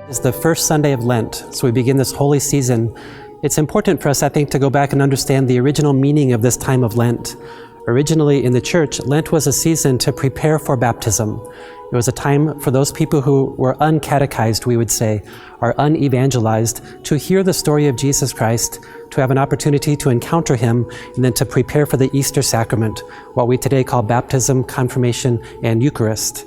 It's the first Sunday of Lent, so we begin this holy season. It's important for us, I think, to go back and understand the original meaning of this time of Lent. Originally in the church, Lent was a season to prepare for baptism. It was a time for those people who were uncatechized, we would say, or unevangelized, to hear the story of Jesus Christ, to have an opportunity to encounter him, and then to prepare for the Easter sacrament, what we today call baptism, confirmation, and Eucharist.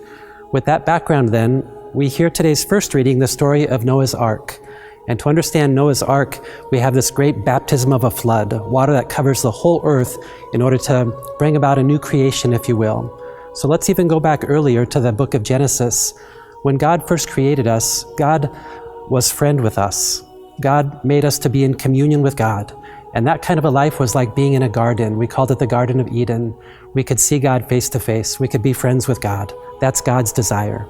With that background then, we hear today's first reading, the story of Noah's Ark. And to understand Noah's Ark, we have this great baptism of a flood, water that covers the whole earth in order to bring about a new creation, if you will. So let's even go back earlier to the book of Genesis. When God first created us, God was friend with us. God made us to be in communion with God. And that kind of a life was like being in a garden. We called it the Garden of Eden. We could see God face to face. We could be friends with God. That's God's desire.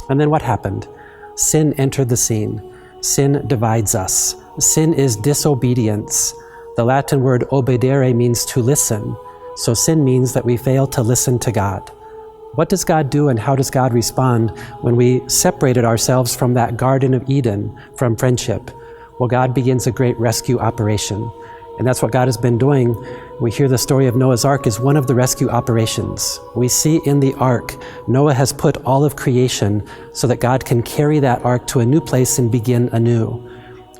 And then what happened? Sin entered the scene. Sin divides us. Sin is disobedience. The Latin word obedere means to listen. So sin means that we fail to listen to God. What does God do and how does God respond when we separated ourselves from that Garden of Eden, from friendship? Well, God begins a great rescue operation. And that's what God has been doing. We hear the story of Noah's Ark is one of the rescue operations. We see in the ark, Noah has put all of creation so that God can carry that ark to a new place and begin anew.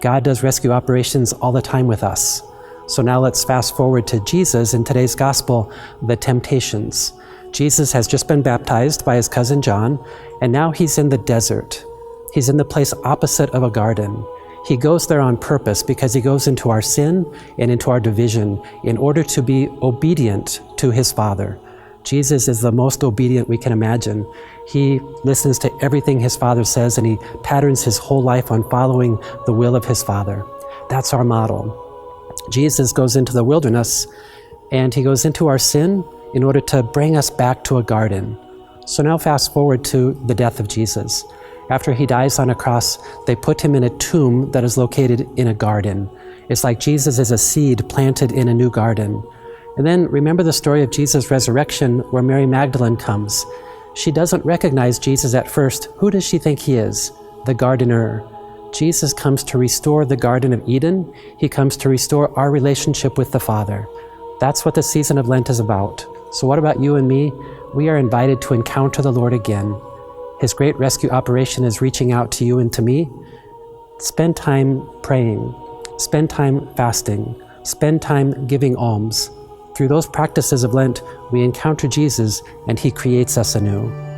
God does rescue operations all the time with us. So now let's fast forward to Jesus in today's gospel, the temptations. Jesus has just been baptized by his cousin John, and now he's in the desert. He's in the place opposite of a garden. He goes there on purpose because he goes into our sin and into our division in order to be obedient to his Father. Jesus is the most obedient we can imagine. He listens to everything his Father says and he patterns his whole life on following the will of his Father. That's our model. Jesus goes into the wilderness and he goes into our sin in order to bring us back to a garden. So now fast forward to the death of Jesus. After he dies on a cross, they put him in a tomb that is located in a garden. It's like Jesus is a seed planted in a new garden. And then remember the story of Jesus' resurrection where Mary Magdalene comes. She doesn't recognize Jesus at first. Who does she think he is? The gardener. Jesus comes to restore the Garden of Eden. He comes to restore our relationship with the Father. That's what the season of Lent is about. So what about you and me? We are invited to encounter the Lord again. His great rescue operation is reaching out to you and to me. Spend time praying. Spend time fasting. Spend time giving alms. Through those practices of Lent, we encounter Jesus and he creates us anew.